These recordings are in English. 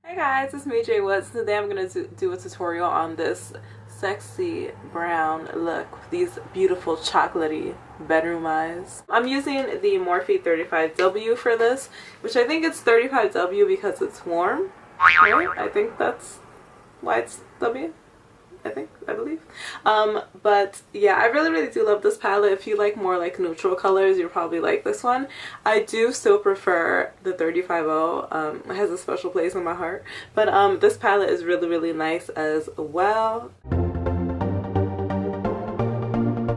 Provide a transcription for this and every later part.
Hey guys, it's me Jay Woods. Today I'm going to do a tutorial on this sexy brown look with these beautiful chocolatey bedroom eyes. I'm using the Morphe35W for this, which I think it's 35W because it's warm, right? I think that's why it's W. I believe. But yeah, I really do love this palette. If you like more like neutral colors, you'll probably like this one. I do still prefer the 35O. It has a special place in my heart. But this palette is really nice as well. I'm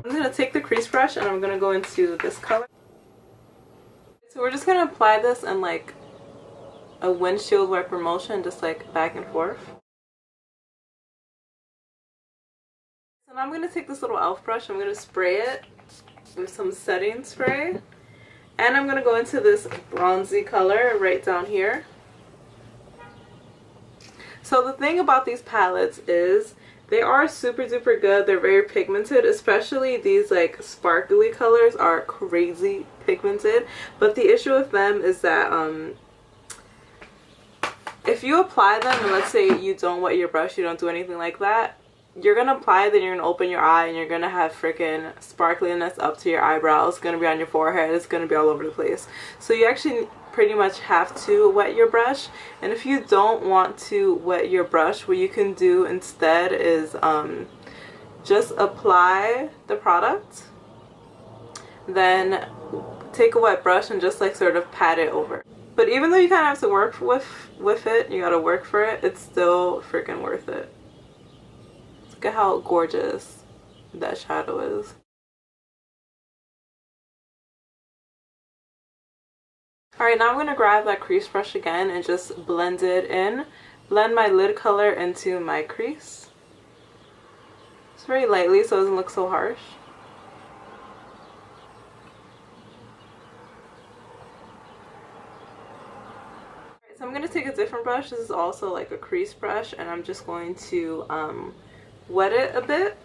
gonna take the crease brush and I'm gonna go into this color. So we're just gonna apply this in like a windshield wiper motion, just like back and forth. So now I'm going to take this little e.l.f. brush, I'm going to spray it with some setting spray. And I'm going to go into this bronzy color right down here. So the thing about these palettes is they are super duper good. They're very pigmented, especially these like sparkly colors are crazy pigmented. But the issue with them is that if you apply them and let's say you don't wet your brush, you don't do anything like that, you're gonna apply it, then you're gonna open your eye and you're gonna have freaking sparkliness up to your eyebrows. It's gonna be on your forehead, it's gonna be all over the place. So you actually pretty much have to wet your brush. And if you don't want to wet your brush, what you can do instead is just apply the product, then take a wet brush and just like sort of pat it over. But even though you kind of have to work with it, you gotta work for it, it's still freaking worth it. Look at how gorgeous that shadow is. Alright, now I'm going to grab that crease brush again and just blend it in. Blend my lid color into my crease. Just very lightly so it doesn't look so harsh. So I'm going to take a different brush. This is also like a crease brush, and I'm just going to wet it a bit.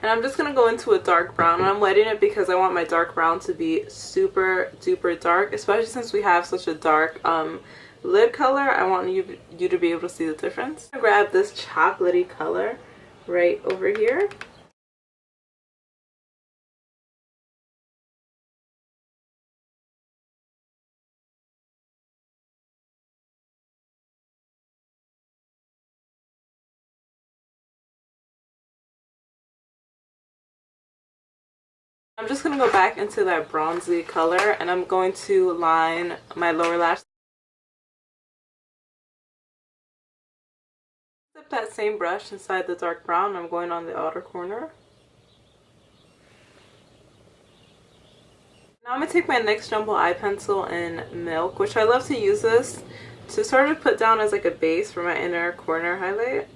And I'm just going to go into a dark brown, and I'm wetting it because I want my dark brown to be super duper dark, especially since we have such a dark lid color. I want you to be able to see the difference. I'm going to grab this chocolatey color right over here. I'm just going to go back into that bronzy color and I'm going to line my lower lash. Dip that same brush inside the dark brown. I'm going on the outer corner. Now I'm going to take my NYX Jumbo Eye Pencil in Milk, which I love to use this to sort of put down as like a base for my inner corner highlight.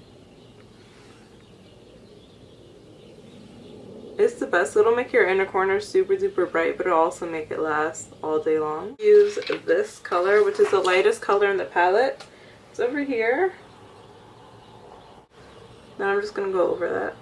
It's the best. It'll make your inner corner super duper bright, but it'll also make it last all day long. Use this color, which is the lightest color in the palette. It's over here. Now I'm just going to go over that.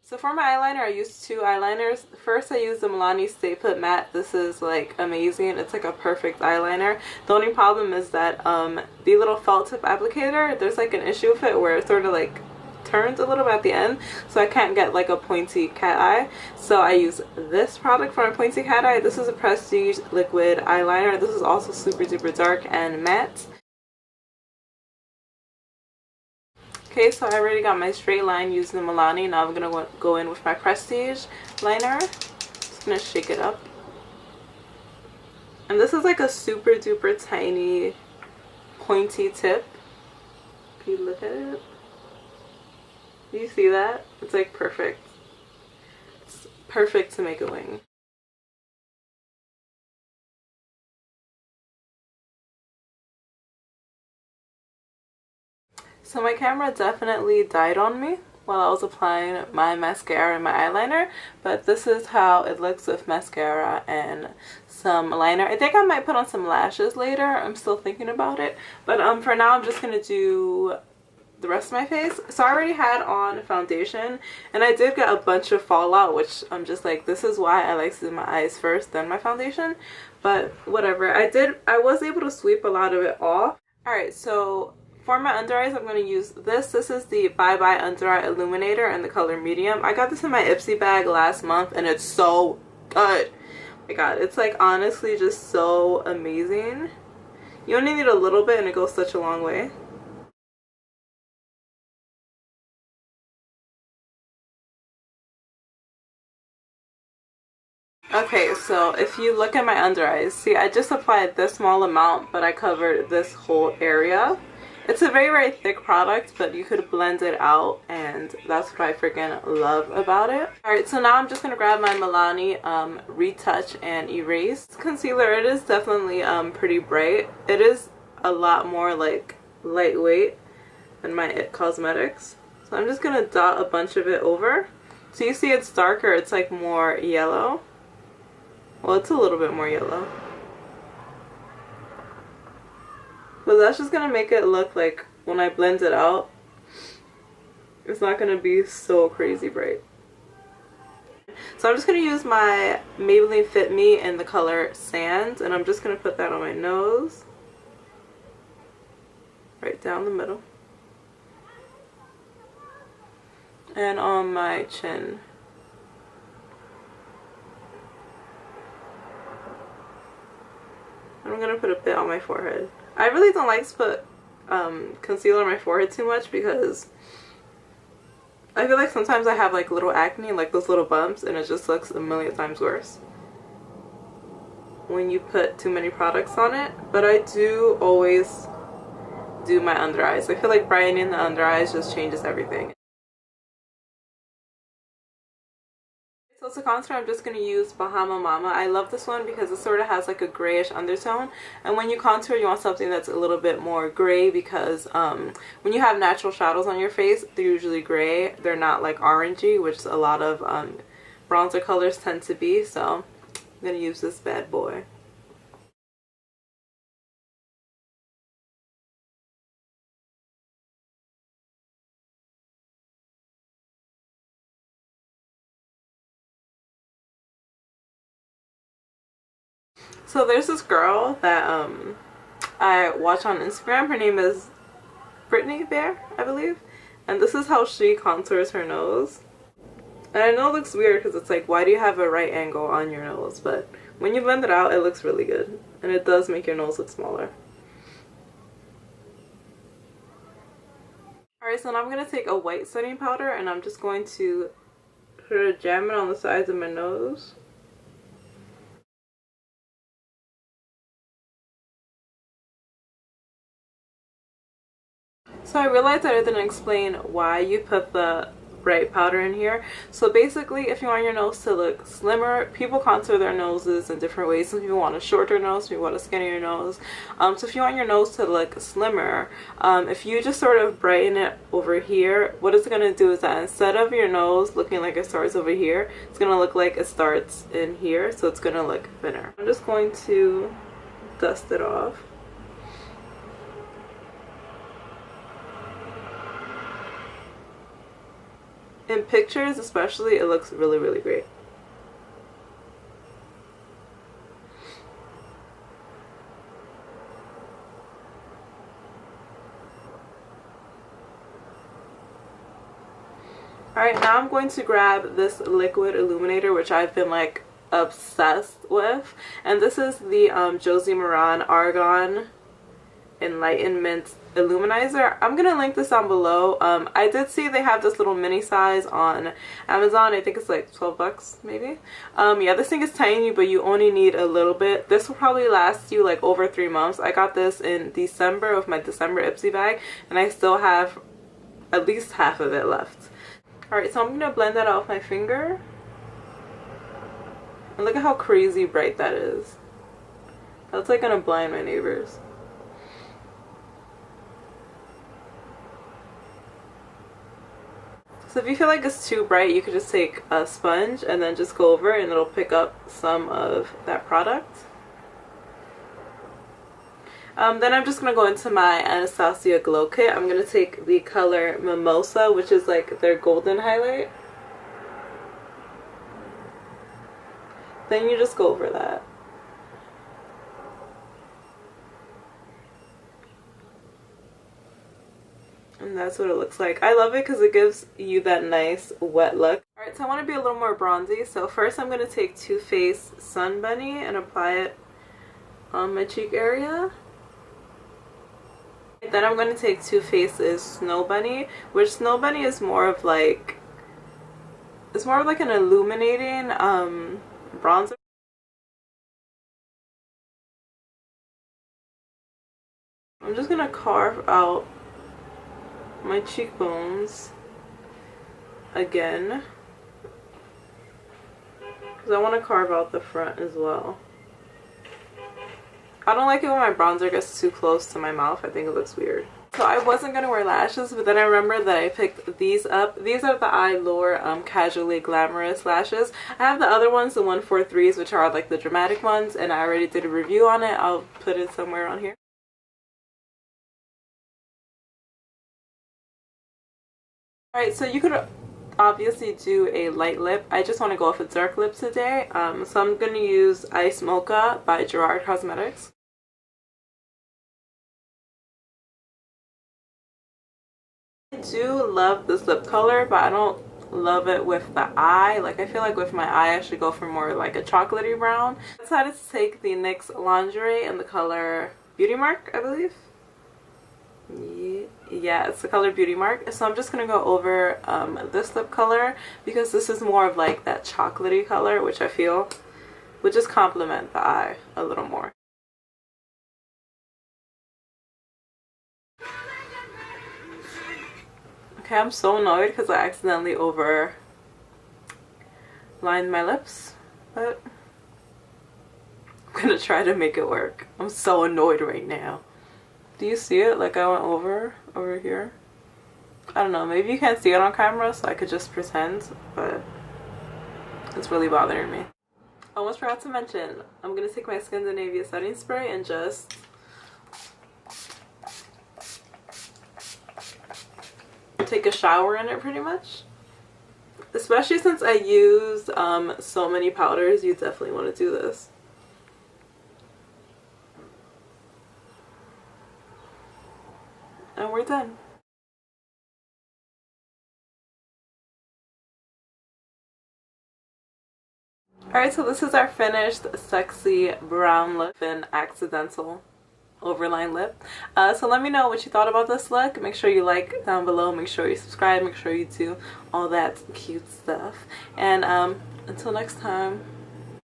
So for my eyeliner, I used two eyeliners. First, I used the Milani Stay Put Matte. This is like amazing. It's like a perfect eyeliner. The only problem is that the little felt tip applicator, there's like an issue with it where it sort of like turns a little bit at the end, so I can't get like a pointy cat eye. So I use this product for my pointy cat eye. This is a Prestige liquid eyeliner. This is also super duper dark and matte. Okay, so I already got my straight line using the Milani. Now I'm going to go in with my Prestige liner. Just going to shake it up. And this is like a super duper tiny pointy tip. Can you look at it? Do you see that? It's like perfect. It's perfect to make a wing. So my camera definitely died on me while I was applying my mascara and my eyeliner, but this is how it looks with mascara and some liner. I think I might put on some lashes later. I'm still thinking about it, but for now I'm just gonna do the rest of my face. So I already had on foundation, and I did get a bunch of fallout, which I'm just like, this is why I like to do my eyes first, then my foundation. But whatever. I was able to sweep a lot of it off. Alright, so for my under eyes, I'm going to use this. This is the Bye Bye Under Eye Illuminator in the color medium. I got this in my Ipsy bag last month, and it's so good. Oh my god, it's like honestly just so amazing. You only need a little bit and it goes such a long way. Okay, so if you look at my under eyes, see, I just applied this small amount, but I covered this whole area. It's a very, very thick product, but you could blend it out, and that's what I freaking love about it. Alright, so now I'm just going to grab my Milani Retouch and Erase concealer. It is definitely pretty bright. It is a lot more like lightweight than my It Cosmetics. So I'm just going to dot a bunch of it over. So you see it's darker, it's like more yellow. Well, it's a little bit more yellow. But that's just going to make it look like when I blend it out, it's not going to be so crazy bright. So I'm just going to use my Maybelline Fit Me in the color Sand, and I'm just going to put that on my nose. Right down the middle. And on my chin. I'm going to put a bit on my forehead. I really don't like to put concealer on my forehead too much because I feel like sometimes I have like little acne, like those little bumps, and it just looks a million times worse when you put too many products on it. But I do always do my under eyes. I feel like brightening the under eyes just changes everything. So to contour, I'm just going to use Bahama Mama. I love this one because it sort of has like a grayish undertone, and when you contour you want something that's a little bit more gray because when you have natural shadows on your face, they're usually gray. They're not like orangey, which a lot of bronzer colors tend to be. So I'm going to use this bad boy. So there's this girl that I watch on Instagram. Her name is Brittany Bear, I believe. And this is how she contours her nose. And I know it looks weird because it's like, why do you have a right angle on your nose? But when you blend it out, it looks really good. And it does make your nose look smaller. Alright, so now I'm going to take a white setting powder and I'm just going to sort of jam it on the sides of my nose. So I realized that I didn't explain why you put the bright powder in here. So basically, if you want your nose to look slimmer, people contour their noses in different ways. Some people want a shorter nose, some people want a skinnier nose. So if you want your nose to look slimmer, if you just sort of brighten it over here, what it's going to do is that instead of your nose looking like it starts over here, it's going to look like it starts in here. So it's going to look thinner. I'm just going to dust it off. In pictures especially, it looks really, really great. Alright, now I'm going to grab this liquid illuminator, which I've been like obsessed with. And this is the Josie Maran Argan Enlightenment Illuminizer. I'm gonna link this down below. I did see they have this little mini size on Amazon. I think it's like 12 bucks maybe. Yeah, this thing is tiny, but you only need a little bit. This will probably last you like over 3 months. I got this in December with my December Ipsy bag, and I still have at least half of it left. Alright, so I'm gonna blend that out with my finger. And look at how crazy bright that is. That's like gonna blind my neighbors. So if you feel like it's too bright, you could just take a sponge and then just go over and it'll pick up some of that product. Then I'm just going to go into my Anastasia Glow Kit. I'm going to take the color Mimosa, which is like their golden highlight. Then you just go over that. And that's what it looks like. I love it because it gives you that nice wet look. Alright, so I want to be a little more bronzy. So first I'm going to take Too Faced Sun Bunny and apply it on my cheek area. Then I'm going to take Too Faced's Snow Bunny, which Snow Bunny is more of like, it's more of like an illuminating bronzer. I'm just going to carve out my cheekbones again, because I want to carve out the front as well. I don't like it when my bronzer gets too close to my mouth. I think it looks weird. So I wasn't going to wear lashes, but then I remembered that I picked these up. These are the Eyelure Casually Glamorous lashes. I have the other ones, the 143s, which are like the dramatic ones, and I already did a review on it. I'll put it somewhere on here. Alright, so you could obviously do a light lip. I just want to go with a dark lip today. So I'm going to use Ice Mocha by Gerard Cosmetics. I do love this lip color, but I don't love it with the eye. Like, I feel like with my eye I should go for more like a chocolatey brown. I decided to take the NYX Lingerie in the color Beauty Mark, I believe. Yeah, it's the color Beauty Mark. So I'm just gonna go over this lip color because this is more of like that chocolatey color, which I feel would just complement the eye a little more. Okay, I'm so annoyed because I accidentally overlined my lips, but I'm gonna try to make it work. I'm so annoyed right now. Do you see it? Like I went over here. I don't know, maybe you can't see it on camera, so I could just pretend, but it's really bothering me. I almost forgot to mention, I'm gonna take my Scandinavia setting spray and just take a shower in it pretty much. Especially since I use so many powders, you definitely want to do this. And we're done. Alright, so this is our finished sexy brown lip and accidental overline lip. So let me know what you thought about this look. Make sure you like down below, make sure you subscribe, make sure you do all that cute stuff. And until next time.